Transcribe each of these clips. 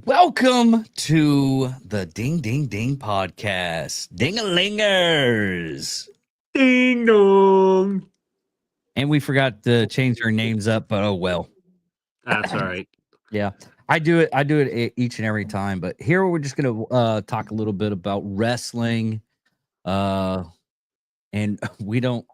Welcome to the Ding Ding Ding podcast, Dingalingers. Ding dong. And we forgot to change our names up, but oh well. That's all right. Yeah, I do it. I do it each and every time. But here we're just gonna talk a little bit about wrestling. Uh, and we don't.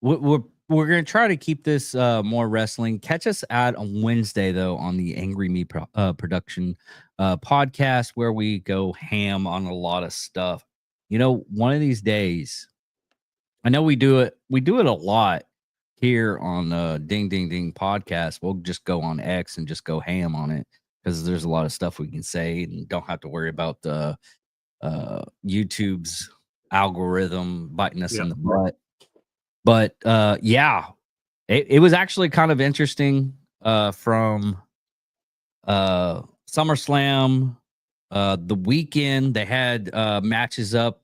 We're gonna try to keep this more wrestling. Catch us out on Wednesday though on the Angry Me production podcast where we go ham on a lot of stuff. You know, one of these days, I know we do it. We do it a lot here on Ding Ding Ding podcast. We'll just go on X and just go ham on it because there's a lot of stuff we can say and don't have to worry about the YouTube's algorithm biting us in the butt. But yeah, it was actually kind of interesting from SummerSlam. The weekend they had matches up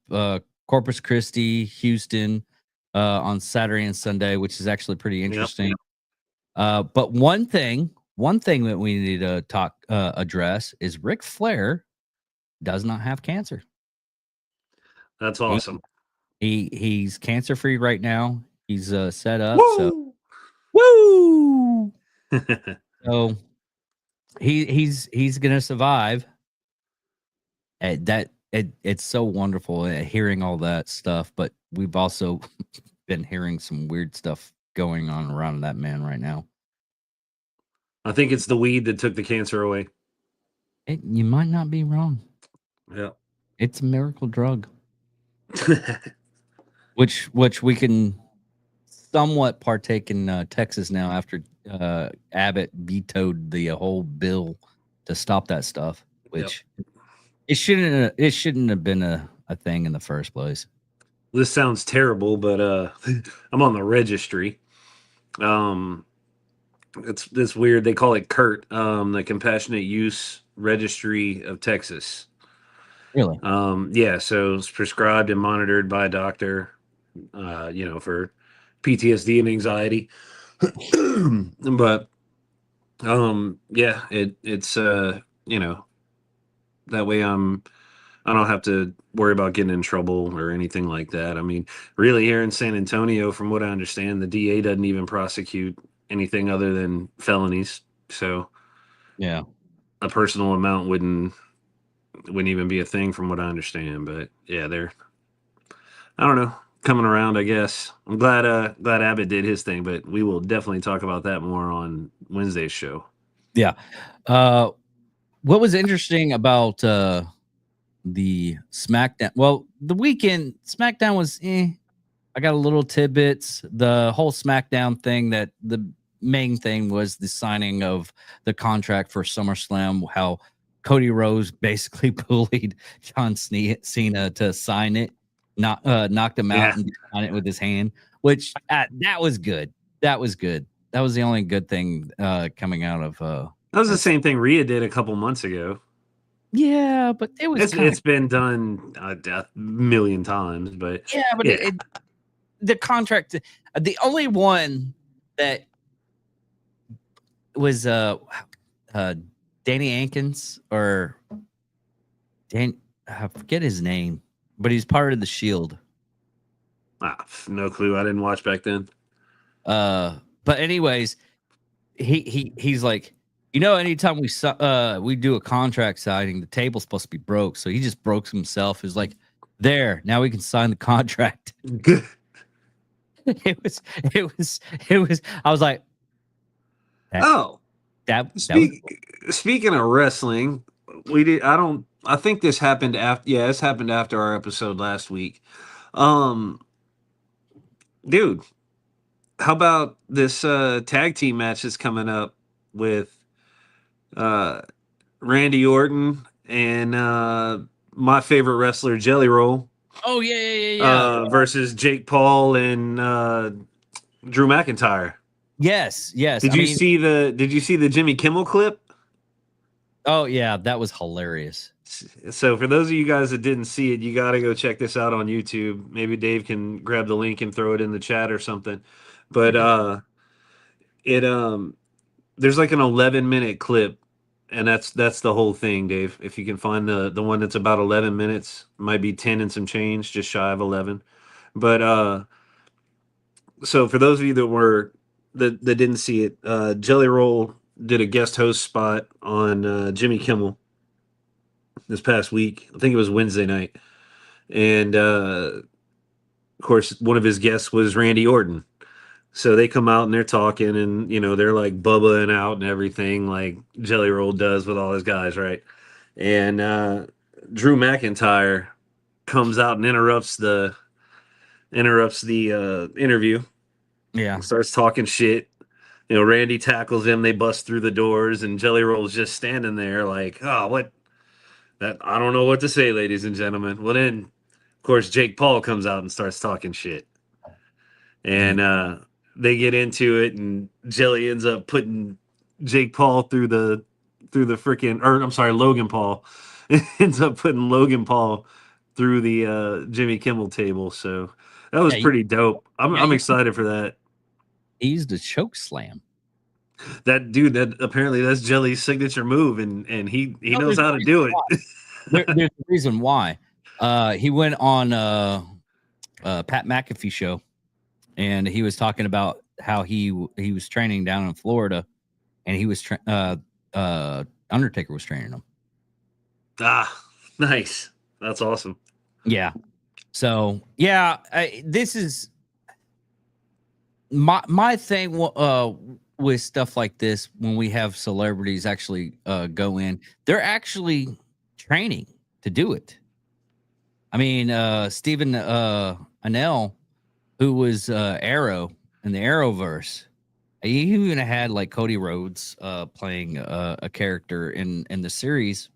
Corpus Christi, Houston on Saturday and Sunday, which is actually pretty interesting. But one thing that we need to address is Ric Flair does not have cancer. That's awesome. He's cancer free right now. He's set up. Woo! So woo. So he's gonna survive. It's so wonderful hearing all that stuff, but we've also been hearing some weird stuff going on around that man right now. I think it's the weed that took the cancer away. You might not be wrong. Yeah. It's a miracle drug. which we can somewhat partake in Texas now after Abbott vetoed the whole bill to stop that stuff, which it shouldn't have been a thing in the first place. This sounds terrible, but I'm on the registry. It's weird. They call it CURT, the Compassionate Use Registry of Texas. Really? Yeah, so it's prescribed and monitored by a doctor, for PTSD and anxiety. But yeah, it's that way I don't have to worry about getting in trouble or anything like that. I mean, really here in San Antonio, from what I understand, the DA doesn't even prosecute anything other than felonies. So yeah, a personal amount wouldn't even be a thing from what I understand. But yeah, I don't know, coming around, I guess. I'm glad Abbott did his thing, but we will definitely talk about that more on Wednesday's show. Yeah. What was interesting about the SmackDown? Well, the weekend SmackDown was I got a little tidbits. The whole SmackDown thing, that the main thing was the signing of the contract for SummerSlam, how Cody Rhodes basically bullied John Cena to sign it, knocked him out and sign it with his hand, which that was good. That was good. That was the only good thing coming out of that was the same thing Rhea did a couple months ago. Yeah, but it's been done a million times, but yeah, but the contract, the only one that was Danny Ankins or I forget his name, but he's part of the Shield. No clue. I didn't watch back then. But anyways, he's like, anytime we do a contract signing, the table's supposed to be broke. So he just broke himself. He's like, there, now we can sign the contract. It was. I was like, speaking of wrestling, we did. I think this happened after. Yeah, this happened after our episode last week. Dude, how about this tag team match that's coming up with Randy Orton and my favorite wrestler Jelly Roll? Oh yeah. Versus Jake Paul and Drew McIntyre. Yes. Did you see the Jimmy Kimmel clip? Oh yeah, that was hilarious. So for those of you guys that didn't see it, you got to go check this out on YouTube. Maybe Dave can grab the link and throw it in the chat or something. But there's like an 11-minute clip and that's the whole thing, Dave. If you can find the one that's about 11 minutes, might be 10 and some change, just shy of 11. But so for those of you that didn't see it, Jelly Roll did a guest host spot on Jimmy Kimmel this past week. I think it was Wednesday night, and of course, one of his guests was Randy Orton. So they come out and they're talking, and they're like bubbling out and everything, like Jelly Roll does with all his guys, right? And Drew McIntyre comes out and interrupts the interview. Yeah. Starts talking shit. Randy tackles him. They bust through the doors, and Jelly Roll's just standing there, like, oh, what? That I don't know what to say, ladies and gentlemen. Well, then, of course, Jake Paul comes out and starts talking shit, and they get into it, and Jelly ends up putting Jake Paul through the freaking, or I'm sorry, Logan Paul ends up putting Logan Paul through the Jimmy Kimmel table. So that was pretty dope. I'm excited for that. He used a choke slam. That dude, that apparently that's Jelly's signature move, and he knows how to do it. There's a reason why. He went on Pat McAfee show, and he was talking about how he was training down in Florida, and he was Undertaker was training him. Ah, nice. That's awesome. Yeah. So yeah, this is my thing with stuff like this. When we have celebrities actually go in, they're actually training to do it. I mean, Stephen Amell, who was Arrow in the Arrowverse, he even had like Cody Rhodes playing a character in the series,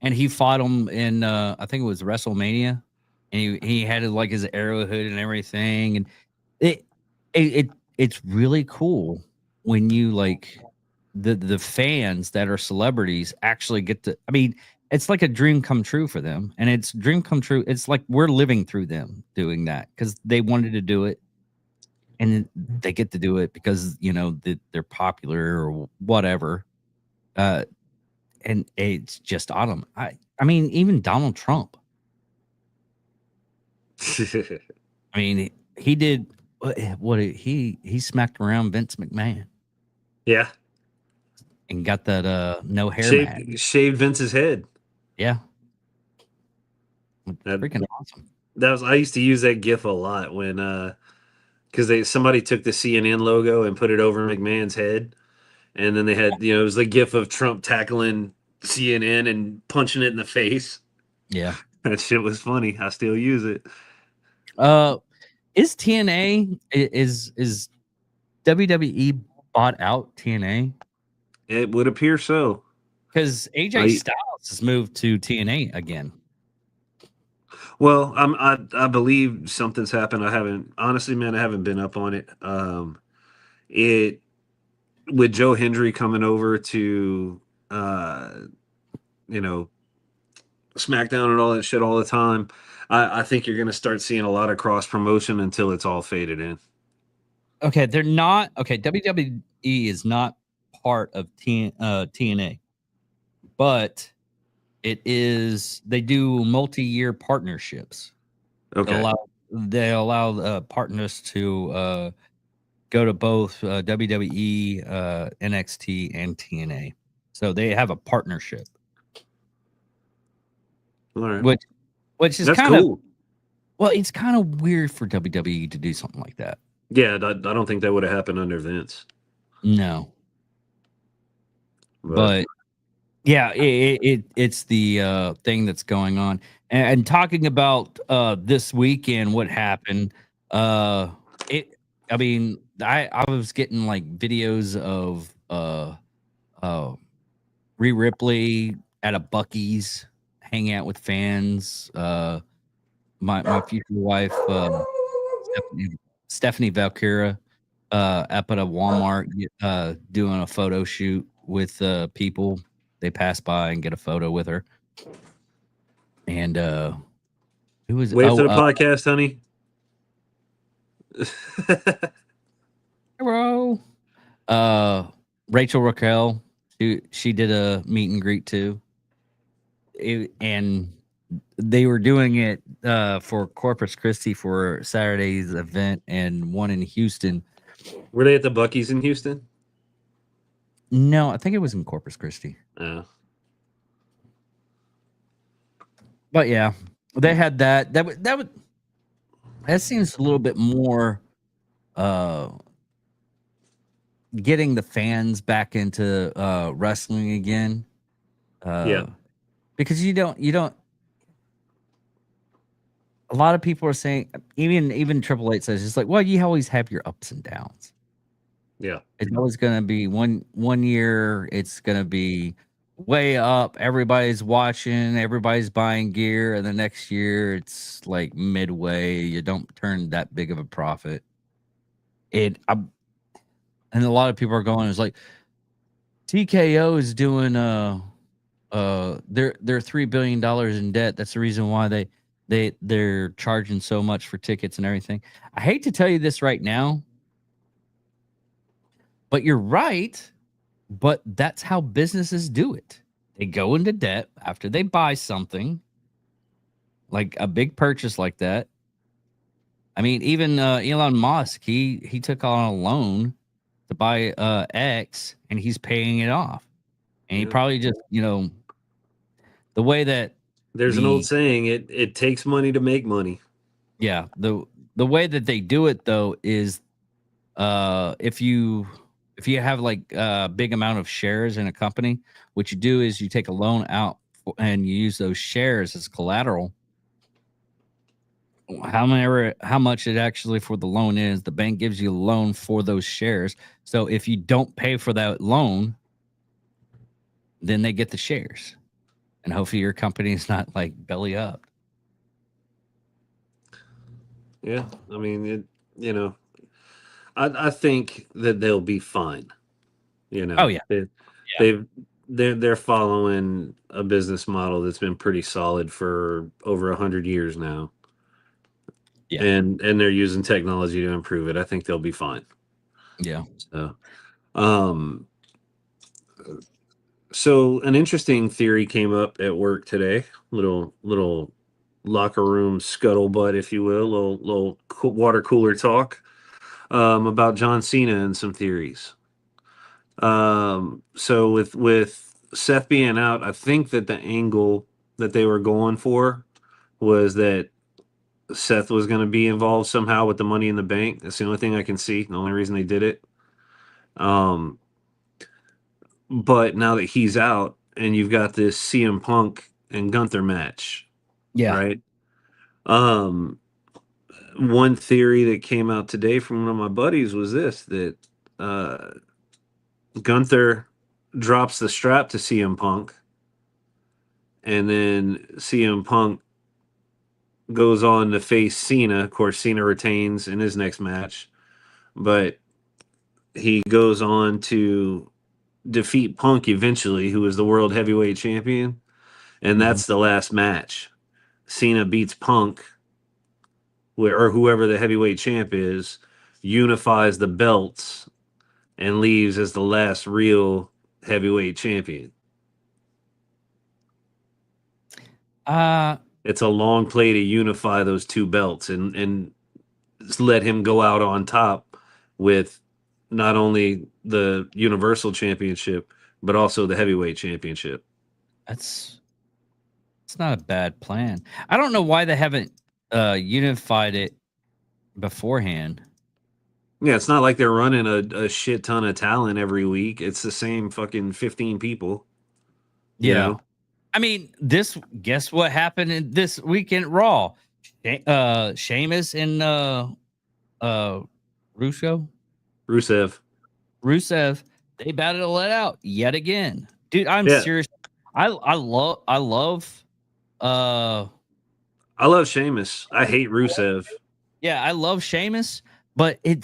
and he fought him in I think it was WrestleMania, and he had like his arrow hood and everything, and it's really cool when you like the fans that are celebrities actually get to. I mean, it's like a dream come true for them, and it's dream come true. It's like we're living through them doing that because they wanted to do it, and they get to do it because they're popular or whatever. And it's just autumn. I mean, even Donald Trump. I mean, he did what he smacked around Vince McMahon. Yeah. And got that no hair shaved Vince's head. Yeah. Freaking awesome. I used to use that GIF a lot when because somebody took the CNN logo and put it over McMahon's head, and then they had it was the GIF of Trump tackling CNN and punching it in the face. Yeah, that shit was funny. I still use it. Is TNA is WWE bought out TNA? It would appear so, because AJ Styles has moved to TNA again. Well, I believe something's happened. I haven't been up on it. It with Joe Hendry coming over to SmackDown and all that shit all the time. I think you're going to start seeing a lot of cross promotion until it's all faded in. Okay, they're not. Okay, WWE is not part of TNA, but it is. They do multi-year partnerships. Okay, they allow partners to go to both WWE, NXT, and TNA. So they have a partnership. All right. Which is kind of well, it's kind of weird for WWE to do something like that. Yeah, I don't think that would have happened under Vince. No, but yeah, it's the thing that's going on. And talking about this weekend, what happened? I mean, I was getting like videos of Rhea Ripley at a Buc-ee's hanging out with fans. My future wife, Stephanie Valkyra, up at a Walmart doing a photo shoot with people. They pass by and get a photo with her. And who was wait for the podcast, honey? Hello. Rachel Raquel, She did a meet and greet too, and they were doing it for Corpus Christi for Saturday's event and one in Houston. Were they at the Buc-ee's in Houston? No, I think it was in Corpus Christi. Oh. But yeah, they had that. That seems a little bit more uh getting the fans back into wrestling again. Yeah. Because you don't a lot of people are saying even Triple H says it's like, well, you always have your ups and downs. Yeah. It's always gonna be one year it's gonna be way up, everybody's watching, everybody's buying gear, and the next year it's like midway, you don't turn that big of a profit. And a lot of people are going, it's like TKO is doing they're $3 billion in debt. That's the reason why they're charging so much for tickets and everything. I hate to tell you this right now, but you're right. But that's how businesses do it. They go into debt after they buy something, like a big purchase like that. I mean, even Elon Musk, he took on a loan to buy X, and he's paying it off. And he Yeah. probably just, the way that There's an old saying, it takes money to make money. yeah, the way that they do it though is if you have like a big amount of shares in a company, what you do is you take a loan out and you use those shares as collateral. How much it actually for the loan is, the bank gives you a loan for those shares. So if you don't pay for that loan, then they get the shares. And hopefully your company is not like belly up. Yeah. I mean, I think that they'll be fine. Oh yeah. They're following a business model that's been pretty solid for over 100 years now. Yeah. And they're using technology to improve it. I think they'll be fine. Yeah. So, so an interesting theory came up at work today. Little locker room scuttlebutt, if you will, little water cooler talk about John Cena and some theories. So with Seth being out, I think that the angle that they were going for was that Seth was going to be involved somehow with the Money in the Bank. That's the only thing I can see. The only reason they did it. But now that he's out, and you've got this CM Punk and Gunther match, Yeah. right? One theory that came out today from one of my buddies was this: that Gunther drops the strap to CM Punk, and then CM Punk goes on to face Cena. Of course, Cena retains in his next match, but he goes on to defeat Punk eventually, who is the world heavyweight champion, and that's the last match. Cena beats Punk, or whoever the heavyweight champ is, unifies the belts, and leaves as the last real heavyweight champion. It's a long play to unify those two belts and let him go out on top with not only the Universal Championship but also the Heavyweight Championship. It's not a bad plan. I don't know why they haven't unified it beforehand. Yeah, it's not like they're running a shit ton of talent every week. It's the same fucking 15 people. You know? I mean, guess what happened in this weekend Raw? Sheamus and Rusev, they batted it out yet again. Dude, I'm serious. I love Sheamus. I hate Rusev. Yeah, I love Sheamus, but I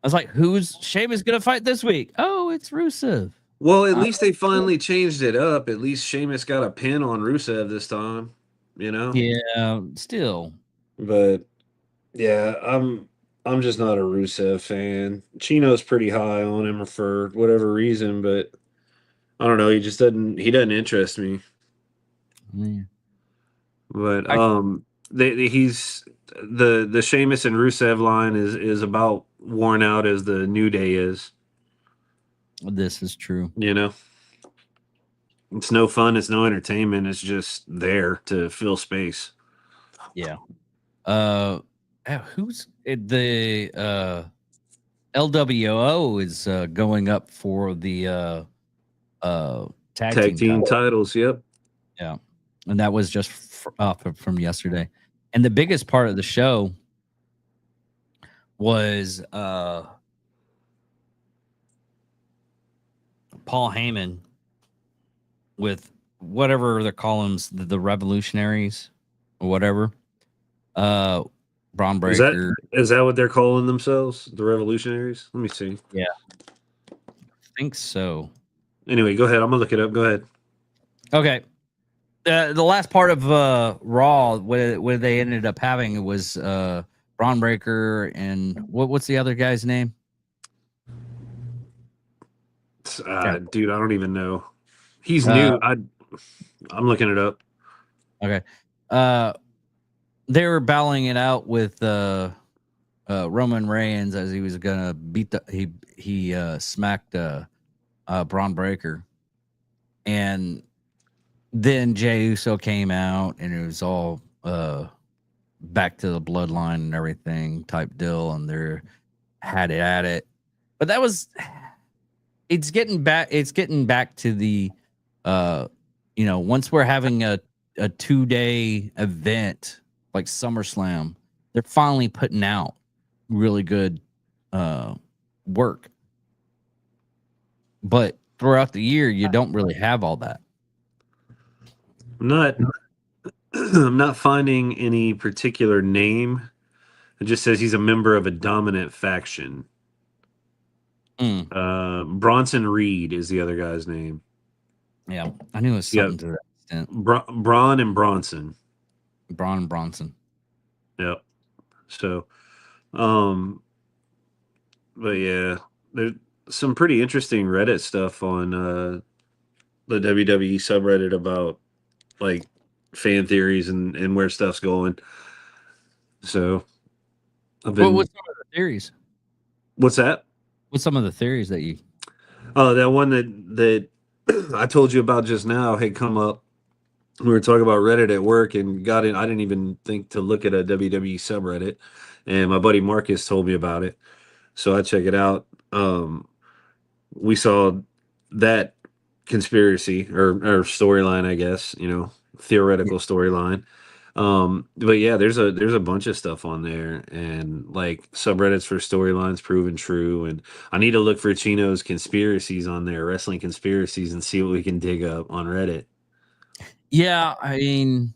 was like, who's Sheamus gonna fight this week? Oh, it's Rusev. Well, at least they finally changed it up. At least Sheamus got a pin on Rusev this time, Yeah, still. But yeah, I'm just not a Rusev fan. Chino's pretty high on him for whatever reason, but I don't know. He doesn't interest me. Yeah. But I he's the Sheamus and Rusev line is about worn out as the New Day is. This is true. You know, it's no fun. It's no entertainment. It's just there to fill space. Yeah. Who's the LWO is going up for the tag Tag team team title. titles. Yep. Yeah, and that was just from yesterday. And the biggest part of the show was Paul Heyman with whatever they're calling them, the Revolutionaries or whatever. Braun Is that Breaker. is that what they're calling themselves? The Revolutionaries? Let me see. Yeah, I think so. Anyway, go ahead. I'm gonna look it up. Go ahead. Okay. The last part of Raw, where they ended up having was Braun Breaker and what's the other guy's name? Yeah. Dude, I don't even know. He's Uh, new. I'm looking it up. okay. They were battling it out with Roman Reigns as he was gonna beat he smacked Braun Breaker, and then Jey Uso came out, and it was all back to the bloodline and everything type deal, and they're had it at it. But that was it's getting back to the once we're having a 2-day event like SummerSlam, they're finally putting out really good work. But throughout the year, you don't really have all that. I'm not I'm not finding any particular name. It just says he's a member of a dominant faction. Mm, Bronson Reed is the other guy's name. yeah, I knew it was Yep. something to that extent. Braun and Bronson. Braun Bronson. Yep. So, um, but yeah, there's some pretty interesting Reddit stuff on the WWE subreddit about like fan theories and where stuff's going. So I've been. What's some of the theories? What's that? What's some of the theories that you? Oh, that one that I told you about just now had come up. We were talking about Reddit at work and got in. I didn't even think to look at a WWE subreddit, and my buddy Marcus told me about it, so I check it out. We saw that conspiracy or storyline, I guess, theoretical storyline. But yeah, there's a bunch of stuff on there and like subreddits for storylines proven true. And I need to look for Chino's conspiracies on there, wrestling conspiracies, and see what we can dig up on Reddit. Yeah, I mean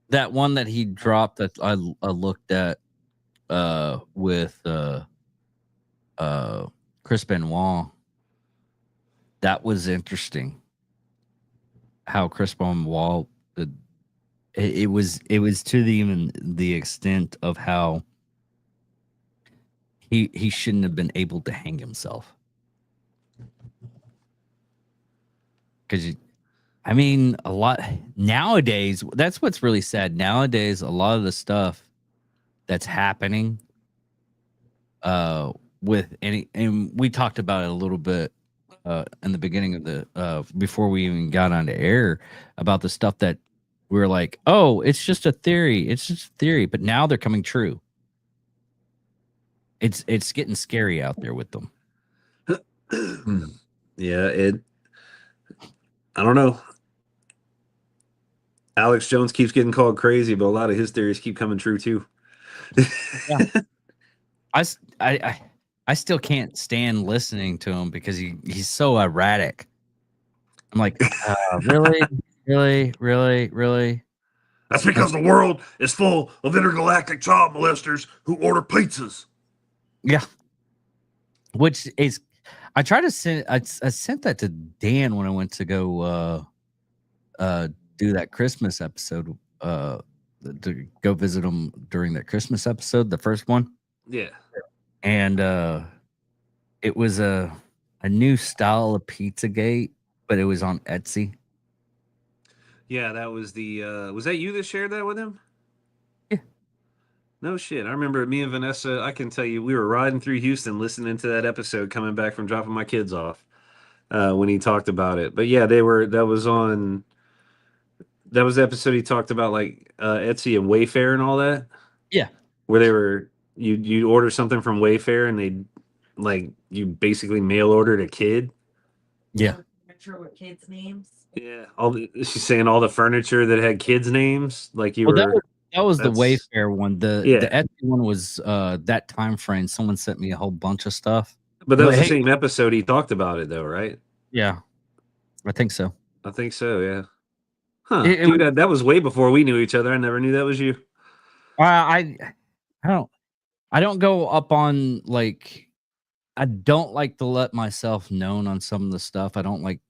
that one that he dropped that I looked at with Chris Benoit. That was interesting. How Chris Benoit it was to the extent of how he shouldn't have been able to hang himself because I mean a lot nowadays. That's what's really sad nowadays. A lot of the stuff that's happening with any, and we talked about it a little bit in the beginning of the before we even got on the air about the stuff that we were like, oh, it's just a theory, but now they're coming true. It's getting scary out there with them. Yeah, I don't know. Alex Jones keeps getting called crazy, but a lot of his theories keep coming true too. Yeah. I still can't stand listening to him because he's so erratic. I'm like, really. That's because the world is full of intergalactic child molesters who order pizzas. Yeah. Which is, I tried to send, I sent that to Dan when I went to go do that Christmas episode, to go visit him during that Christmas episode, the first one. Yeah. And it was a new style of Pizzagate but it was on Etsy. Yeah, that was the. Was that you that shared that with him? Yeah. No shit. I remember me and Vanessa. I can tell you, we were riding through Houston, listening to that episode, coming back from dropping my kids off when he talked about it. But yeah, they were. That was on. That was the episode he talked about like Etsy and Wayfair and all that. Yeah. Where they were, you order something from Wayfair and they like you basically mail ordered a kid. Yeah. Furniture with kids' names. Yeah, she's saying all the furniture that had kids' names, like you Well, were. that was the That's- Wayfair one. The Yeah. Etsy one was that time frame. Someone sent me a whole bunch of stuff. But that was the Hey, same episode he talked about it, though, right? yeah, I think so. I think so. Yeah. Huh, It dude, that was way before we knew each other. I never knew that was you. I don't go up on like I don't like to let myself known on some of the stuff. I don't like,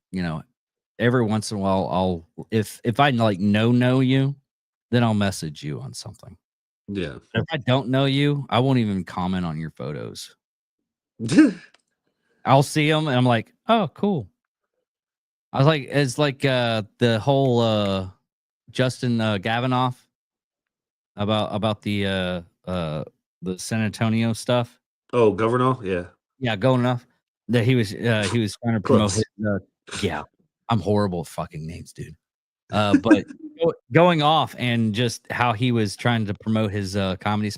every once in a while I'll if I like know you, then I'll message you on something. Yeah. If I don't know you, I won't even comment on your photos. I'll see them and I'm like, "Oh, cool." I was like it's like the whole Justin Gavinoff about the San Antonio stuff. Oh, Governor. Yeah. Yeah, going enough that he was trying to promote Close. his, yeah, I'm horrible at fucking names, dude. But going off and just how he was trying to promote his comedy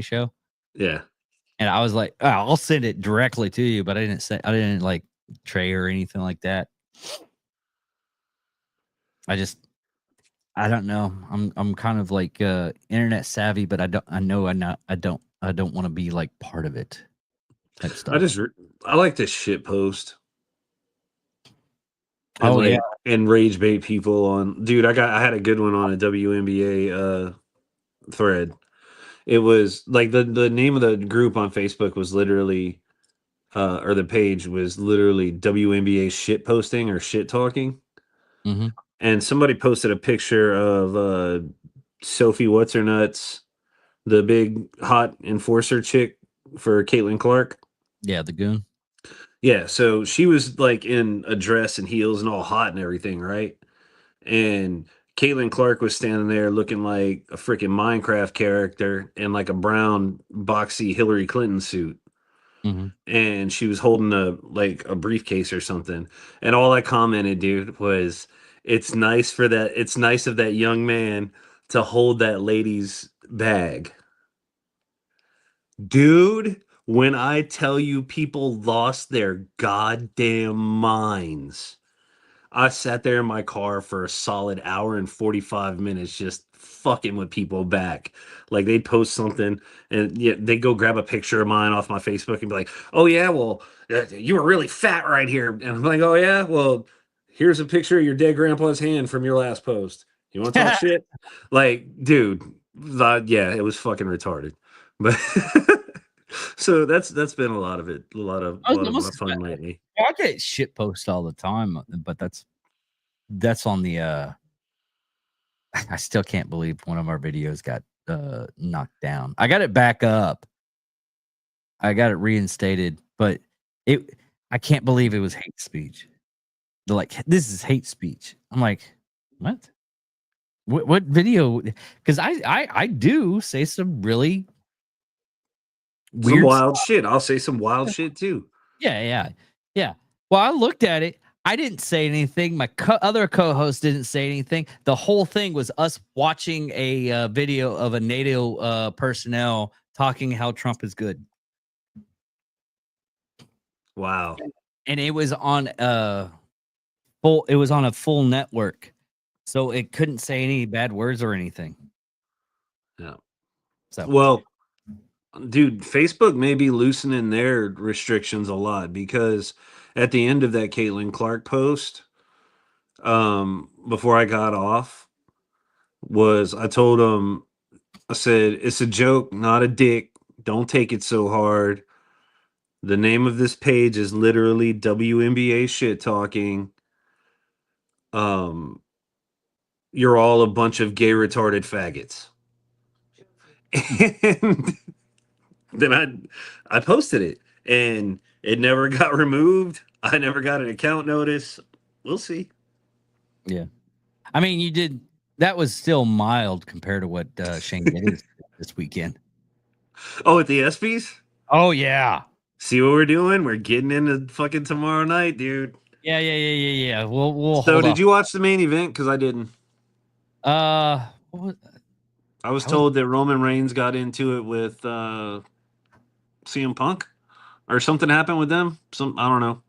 show. Yeah. And I was like, oh, I'll send it directly to you, but I didn't like Trey or anything like that. I don't know. I'm kind of like internet savvy, but I don't want to be like part of it type stuff. I like to shit post. And Oh, yeah. and rage bait people on. Dude, I had a good one on a WNBA thread. It was like the name of the group on Facebook was literally or the page was literally WNBA shit posting or shit talking. Mhm. And somebody posted a picture of Sophie What's Her Nuts, the big hot enforcer chick for Caitlin Clark. Yeah, the goon. Yeah, so she was like in a dress and heels and all hot and everything, right? And Caitlin Clark was standing there looking like a freaking Minecraft character in like a brown boxy Hillary Clinton suit. Mhm. And she was holding a briefcase or something. And all I commented, dude, was it's nice of that young man to hold that lady's bag. Dude, when I tell you people lost their goddamn minds. I sat there in my car for a solid hour and 45 minutes just fucking with people back. Like they'd post something and yeah, they'd go grab a picture of mine off my Facebook and be like, "Oh yeah, well, you were really fat right here." And I'm like, "Oh yeah, well, here's a picture of your dead grandpa's hand from your last post. You want to talk shit?" Like, dude, yeah, it was fucking retarded. But so that's been a lot of it, a lot of my fun lately. I get shit posts all the time, but that's on the I still can't believe one of our videos got knocked down. I got it back up. I got it reinstated, but I can't believe it was hate speech. They're like, this is hate speech. I'm like, what? What video? Because I do say some really weird some wild shit. I'll say some wild shit too. Yeah. Well, I looked at it. I didn't say anything. My other co-host didn't say anything. The whole thing was us watching a video of a NATO personnel talking how Trump is good. Wow. And it was on a full network. So it couldn't say any bad words or anything. Yeah. So well, dude, Facebook may be loosening their restrictions a lot because at the end of that Caitlin Clark post, before I got off, I told him, I said, it's a joke, not a dick. Don't take it so hard. The name of this page is literally WNBA shit talking. You're all a bunch of gay retarded faggots. And then I posted it and it never got removed. I never got an account notice. we'll see. Yeah. I mean, you did. That was still mild compared to what Shane Giddings did this weekend. Oh, at the ESPYs? Oh yeah. See what we're doing? We're getting into fucking tomorrow night, dude. Yeah. We'll So hold did off. you watch the main event? Because I didn't. What was, I was I was- told that Roman Reigns got into it with CM Punk, or something happened with them. I don't know.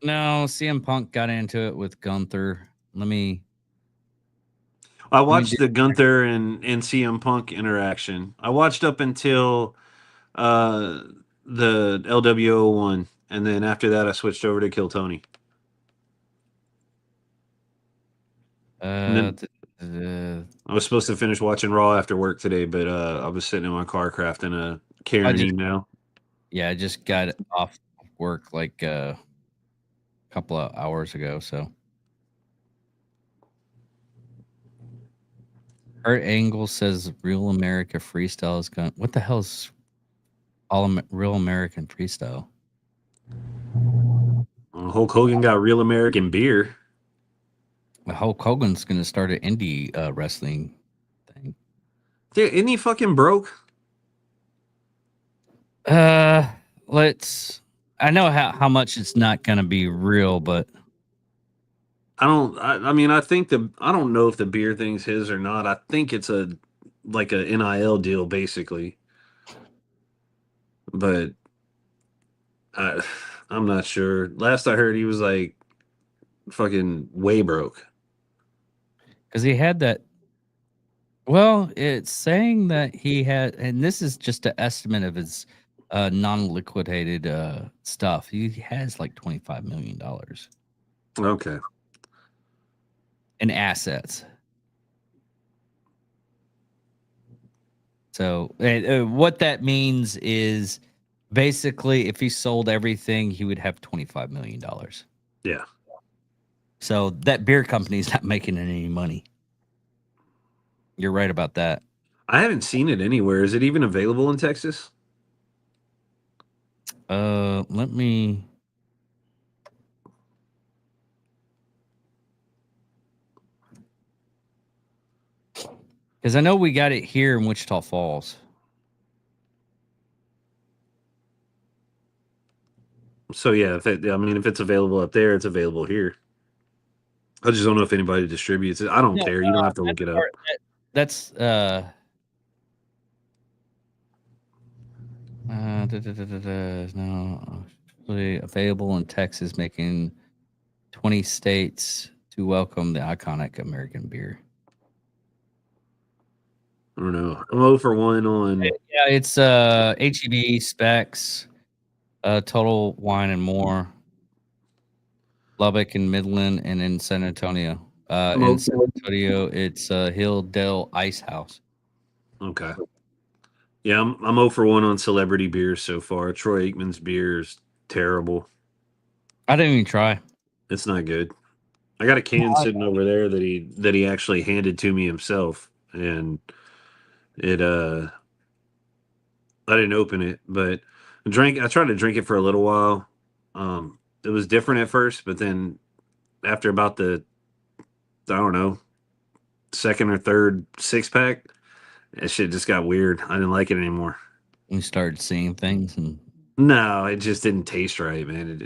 no, CM Punk got into it with Gunther. I me watched do- the Gunther and CM Punk interaction. I watched up until uh, the LWO one, and then after that, I switched over to Kill Tony. uh, I was supposed to finish watching Raw after work today, but I was sitting in my car crafting a Karen email. I just got off work like a couple of hours ago. So Kurt Angle says Real America Freestyle is going. What the hell is Real American Freestyle? Hulk Hogan got Real American Beer. Hulk Hogan's going to start an indie wrestling thing. Dude, isn't he fucking broke? Let's. I know how much it's not going to be real, but I mean, I think I don't know if the beer thing's his or not. I think it's like a NIL deal, basically. But I'm not sure. Last I heard, he was like fucking way broke. because he had that. Well, it's saying that he had, and this is just an estimate of his non-liquidated stuff. He has like $25 million Okay. in assets. So what that means is basically if he sold everything, he would have $25 million. Yeah. So that beer company is not making any money. You're right about that. I haven't seen it anywhere. Is it even available in Texas? Let me. Because I know we got it here in Wichita Falls. So yeah, if it's available up there, it's available here. I just don't know if anybody distributes it. I don't care. You don't have to look it up. That's no, actually available in Texas, making 20 states to welcome the iconic American beer. I don't know. I'm 0 for 1 on. Yeah, it's HEB specs, Total Wine and More, Lubbock and Midland, and in San Antonio. In San Antonio, it's Hilldale Ice House. Okay. Yeah, I'm 0 for 1 on celebrity beers so far. Troy Aikman's beer is terrible. I didn't even try. It's not good. I got a can sitting over there that he actually handed to me himself, and it I didn't open it, but I tried to drink it for a little while. It was different at first, but then after about the, I don't know, second or third 6-pack, that shit just got weird. I didn't like it anymore. We started seeing things, and No, it just didn't taste right, man. It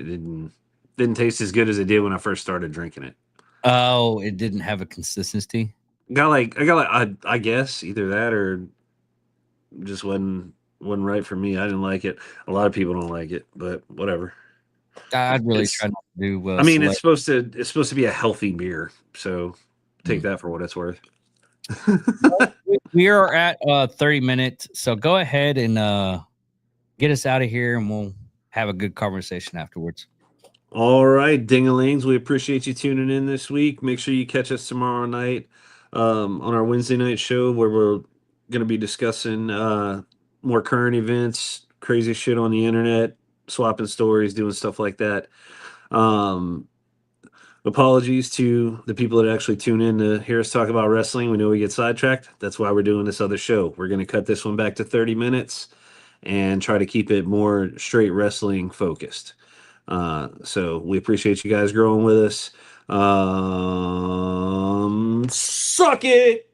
didn't taste as good as it did when I first started drinking it. oh, it didn't have a consistency. I guess either that or just wasn't right for me. I didn't like it. A lot of people don't like it, but whatever. I'd really try not to do. I mean, it's supposed to be a healthy beer, so take Mm. that for what it's worth. We are at 30 minutes, so go ahead and get us out of here, and we'll have a good conversation afterwards. All right, dingalings, we appreciate you tuning in this week. Make sure you catch us tomorrow night on our Wednesday night show, where we're going to be discussing more current events, crazy shit on the internet, swapping stories, doing stuff like that. Apologies to the people that actually tune in to hear us talk about wrestling. We know we get sidetracked. That's why we're doing this other show. We're going to cut this one back to 30 minutes and try to keep it more straight wrestling focused. So we appreciate you guys growing with us. Suck it.